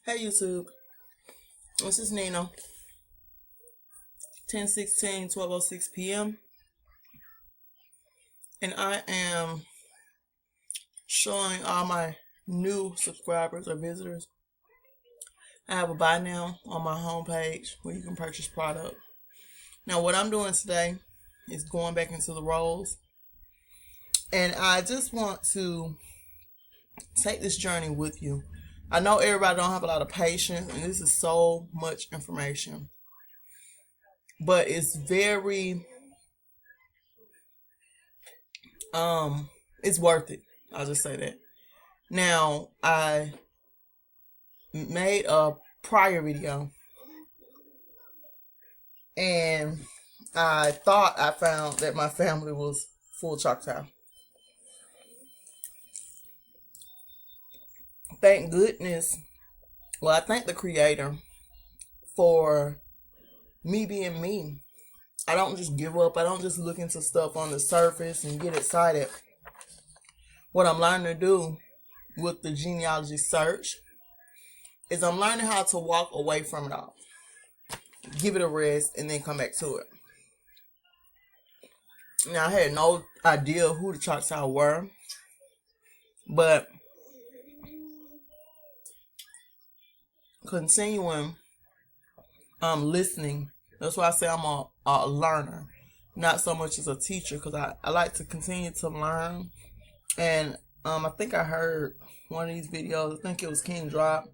Hey YouTube, this is Nina. 10:16, 12:06 p.m. and I am showing all my new subscribers or visitors. I have a buy now on my homepage where you can purchase product. Now what I'm doing today is going back into the rolls, and I just want to take this journey with you. I know everybody don't have a lot of patience, and this is so much information, but it's very it's worth it. I'll just say that. Now, I made a prior video and I thought I found that my family was full Choctaw. Thank goodness. Well, I thank the Creator for me being me. I don't just give up. I don't just look into stuff on the surface and get excited. What I'm learning to do with the genealogy search is I'm learning how to walk away from it all. Give it a rest and then come back to it. Now, I had no idea who the Choctaw were, but continuing listening, that's why I say I'm a learner, not so much as a teacher, because I like to continue to learn. And I think I heard one of these videos, I think it was King Drop,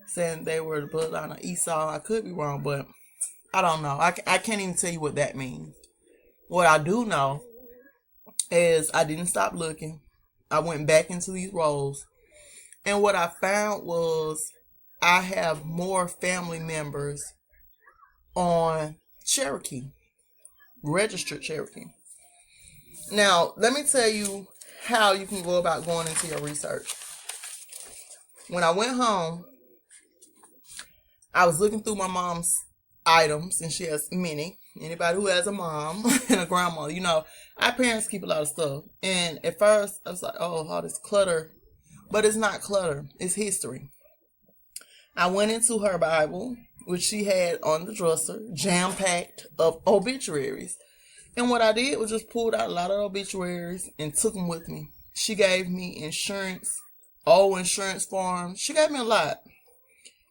saying they were the bloodline of Esau. I could be wrong, but I don't know. I can't even tell you what that means. What I do know is I didn't stop looking. I went back into these roles. And what I found was I have more family members on Cherokee, registered Cherokee. Now, let me tell you how you can go about going into your research. When I went home, I was looking through my mom's items, and she has many. Anybody who has a mom and a grandma, our parents keep a lot of stuff. And at first, I was like, oh, all this clutter. But it's not clutter. It's history. I went into her Bible, which she had on the dresser, jam-packed of obituaries. And what I did was just pulled out a lot of obituaries and took them with me. She gave me insurance, old insurance forms. She gave me a lot.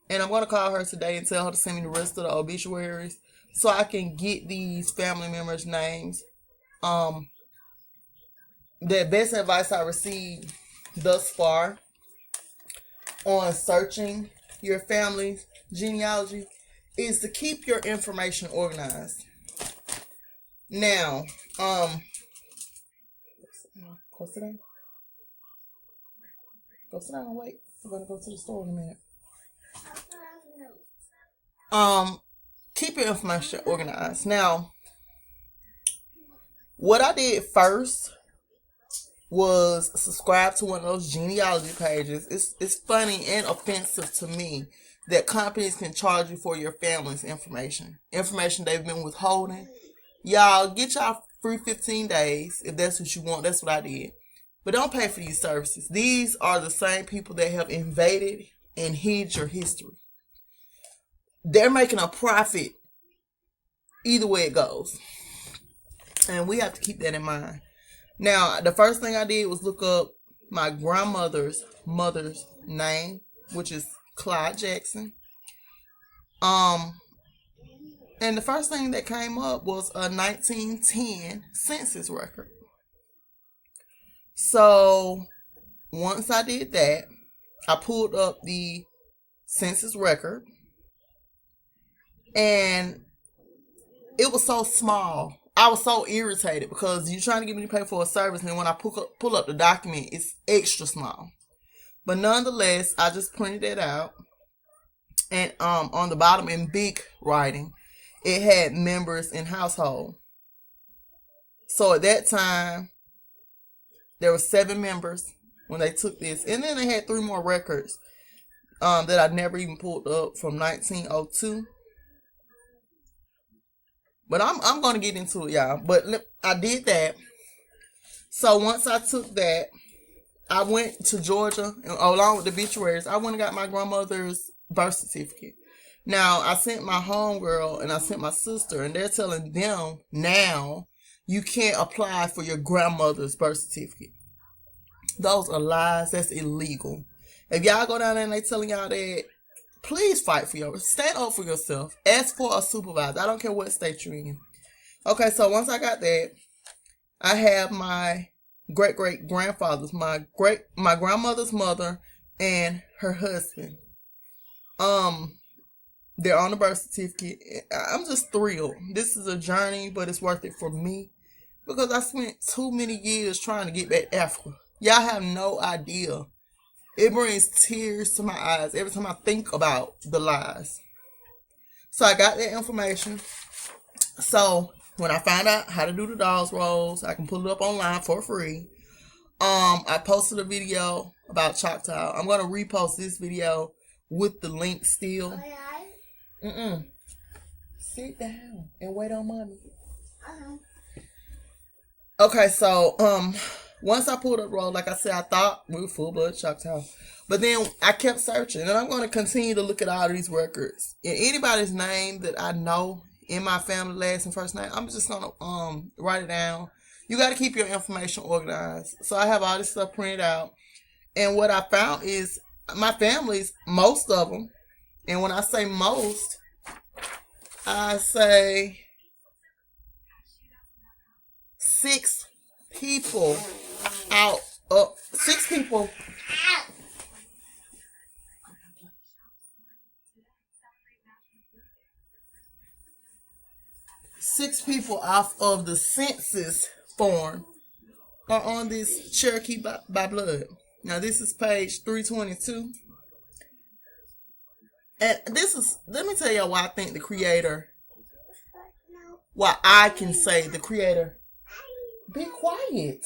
And I'm going to call her today and tell her to send me the rest of the obituaries so I can get these family members' names. The best advice I received thus far on searching your family's genealogy is to keep your information organized. Now, go sit down. Go sit down and wait. We're gonna go to the store in a minute. Keep your information organized. Now, what I did first was subscribe to one of those genealogy pages. It's funny and offensive to me that companies can charge you for your family's information they've been withholding. Y'all get y'all free 15 days if that's what you want. That's what I did. But don't pay for these services. These are the same people that have invaded and hid your history. They're making a profit either way it goes. And we have to keep that in mind. Now, the first thing I did was look up my grandmother's mother's name, which is Clyde Jackson. And the first thing that came up was a 1910 census record. So, once I did that, I pulled up the census record. And it was so small. I was so irritated because you're trying to get me to pay for a service, and then when I pull up the document, it's extra small. But nonetheless, I just printed it out. And on the bottom in big writing, it had members in household. So at that time, there were 7 members when they took this. And then they had 3 more records that I never even pulled up from 1902. But I'm going to get into it, y'all. But I did that. So once I took that, I went to Georgia, and along with the obituaries, I went and got my grandmother's birth certificate. Now, I sent my homegirl and I sent my sister, and they're telling them now you can't apply for your grandmother's birth certificate. Those are lies. That's illegal. If y'all go down there and they telling y'all that, please fight for yourself. Stand up for yourself. Ask for a supervisor. I don't care what state you're in. Okay, so once I got that, I have my great-great-grandfathers, my grandmother's mother and her husband. They're on the birth certificate. I'm just thrilled. This is a journey, but it's worth it for me because I spent too many years trying to get back to Africa. Y'all have no idea. It brings tears to my eyes every time I think about the lies. So I got that information. So when I find out how to do the dolls rolls, I can pull it up online for free. I posted a video about Choctaw. I'm going to repost this video with the link still. Sit down and wait on mommy. Okay, so once I pulled up roll, like I said, I thought we were full blood Choctaw. But then I kept searching, and I'm going to continue to look at all these records. And anybody's name that I know in my family, last and first name, I'm just going to write it down. You got to keep your information organized. So I have all this stuff printed out. And what I found is my family's, most of them, and when I say most, I say 6 people out of 6 people. 6 people off of the census form are on this Cherokee by blood. Now this is page 322. And this is, let me tell y'all why I think the creator, why I can say the creator, be quiet.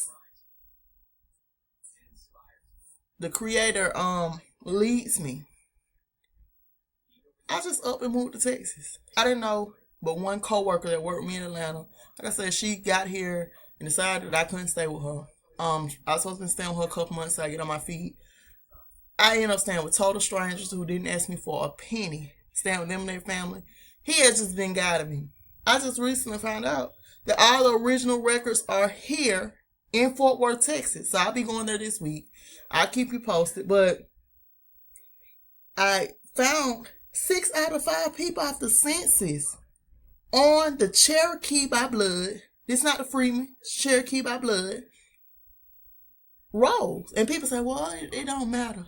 The creator leads me. I just up and moved to Texas. I didn't know but one coworker that worked with me in Atlanta. Like I said, she got here and decided that I couldn't stay with her. I was supposed to be staying with her a couple months so I get on my feet. I ended up staying with total strangers who didn't ask me for a penny. Staying with them and their family. He had just been guiding me. I just recently found out that all the original records are here in Fort Worth, Texas. So I'll be going there this week. I'll keep you posted. But I found 6 out of 5 people off the census on the Cherokee by blood. This is not the Freeman. It's Cherokee by blood. Rolls. And people say, well, it don't matter.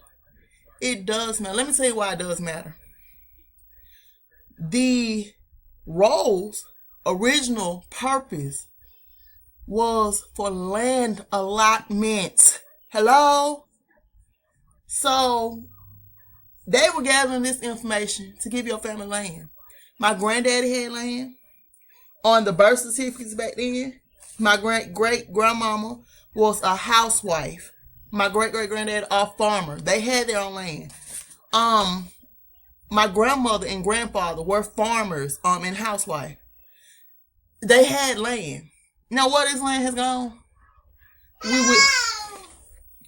It does matter. Let me tell you why it does matter. The rolls' original purpose was for land allotment. Hello? So, they were gathering this information to give your family land. My granddaddy had land. On the birth certificates back then, my great-grandmama was a housewife. My great-great-granddad a farmer. They had their own land. My grandmother and grandfather were farmers and housewife. They had land. Now where this land has gone,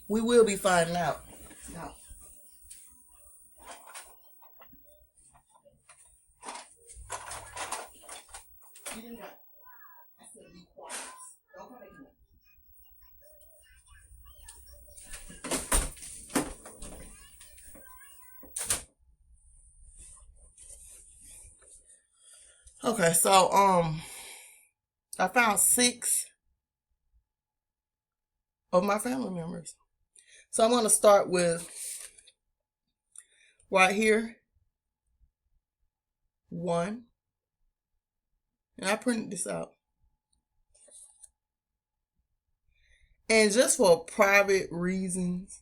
we will be finding out. No. Okay, so I found 6 of my family members. So I'm going to start with right here, 1. And I printed this out. And just for private reasons,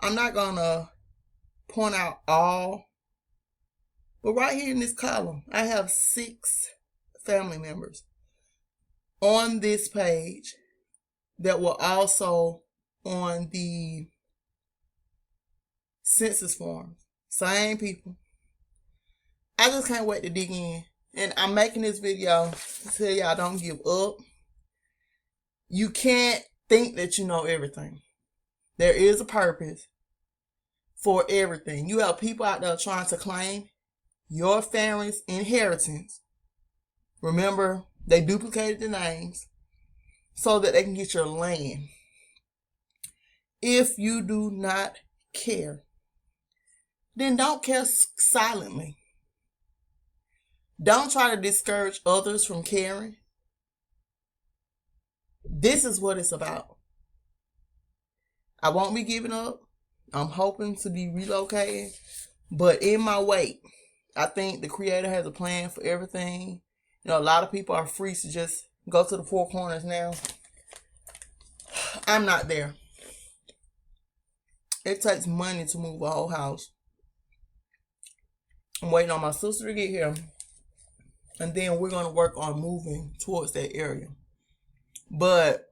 I'm not going to point out all. But right here in this column, I have 6 family members on this page that were also on the census forms. Same people. I just can't wait to dig in. And I'm making this video to tell y'all don't give up. You can't think that you know everything. There is a purpose for everything. You have people out there trying to claim your family's inheritance. Remember, they duplicated the names so that they can get your land. If you do not care, then don't care silently. Don't try to discourage others from caring. This is what it's about. I won't be giving up. I'm hoping to be relocating. But in my wait, I think the Creator has a plan for everything. You know, a lot of people are free to just go to the four corners now. I'm not there. It takes money to move a whole house. I'm waiting on my sister to get here. And then we're going to work on moving towards that area. But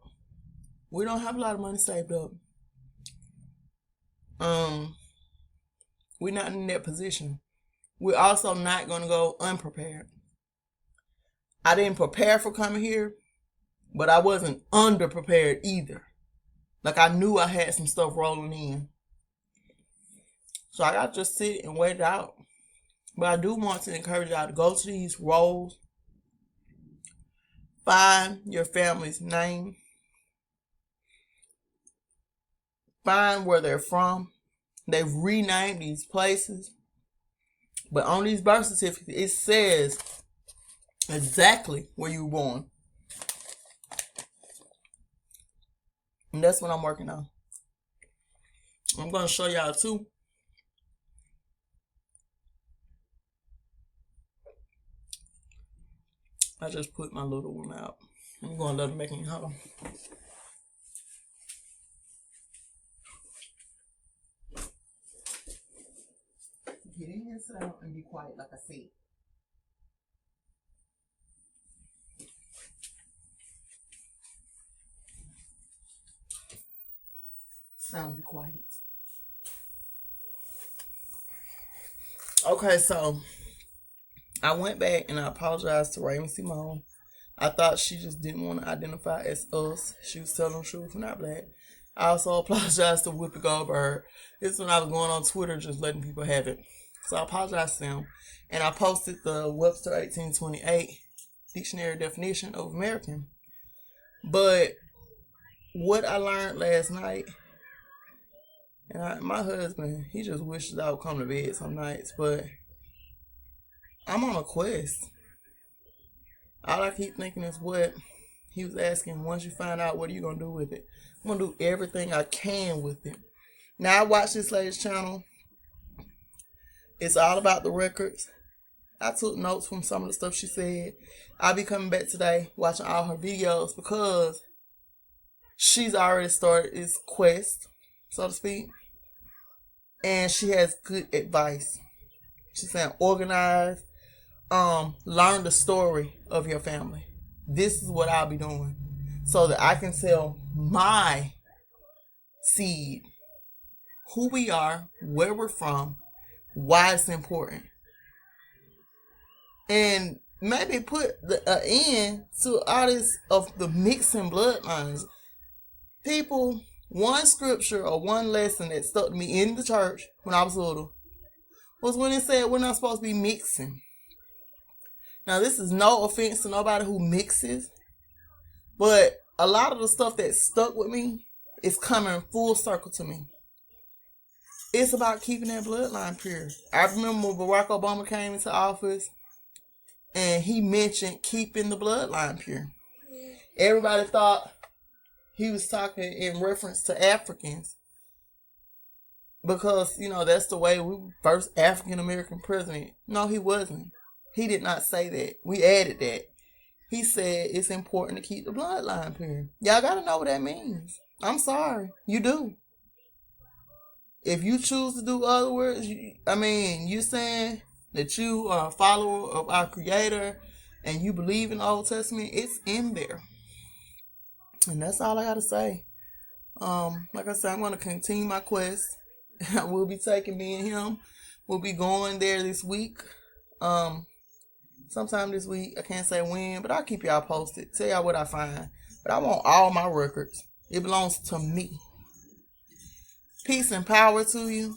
we don't have a lot of money saved up. We're not in that position. We're also not going to go unprepared. I didn't prepare for coming here, but I wasn't underprepared either. Like, I knew I had some stuff rolling in. So I got to just sit and wait it out. But I do want to encourage y'all to go to these rolls. Find your family's name. Find where they're from. They've renamed these places. But on these birth certificates, it says exactly where you were born. And that's what I'm working on. I'm going to show y'all too. I just put my little one out. I'm going to let it make me holler. Get in here, sit down, and be quiet like I said. Sound, be quiet. Okay, so I went back and I apologized to Raven Simone. I thought she just didn't want to identify as us. She was telling the truth, not black. I also apologized to Whoopi Goldberg. This is when I was going on Twitter just letting people have it. So I apologized to them. And I posted the Webster 1828 dictionary definition of American. But what I learned last night, and my husband, he just wishes I would come to bed some nights, but I'm on a quest. All I keep thinking is what he was asking, once you find out, what are you going to do with it? I'm going to do everything I can with it. Now, I watch this lady's channel. It's all about the records. I took notes from some of the stuff she said. I'll be coming back today, watching all her videos, because she's already started this quest, so to speak. And she has good advice. She's saying organize. Learn the story of your family. This is what I'll be doing so that I can tell my seed who we are, where we're from, why it's important, and maybe put an end to all this of the mixing bloodlines. People, one scripture or one lesson that stuck to me in the church when I was little was when it said we're not supposed to be mixing. Now, this is no offense to nobody who mixes, but a lot of the stuff that stuck with me is coming full circle to me. It's about keeping that bloodline pure. I remember when Barack Obama came into office and he mentioned keeping the bloodline pure. Everybody thought he was talking in reference to Africans because, you know, that's the way we were first African-American president. No, he wasn't. He did not say that. We added that. He said it's important to keep the bloodline pure. Y'all got to know what that means. I'm sorry. You do. If you choose to do other words, you're saying that you are a follower of our Creator and you believe in the Old Testament, it's in there. And that's all I got to say. Like I said, I'm going to continue my quest. I will be taking me and him. We'll be going there this week. Sometime this week. I can't say when, but I'll keep y'all posted. Tell y'all what I find. But I want all my records. It belongs to me. Peace and power to you.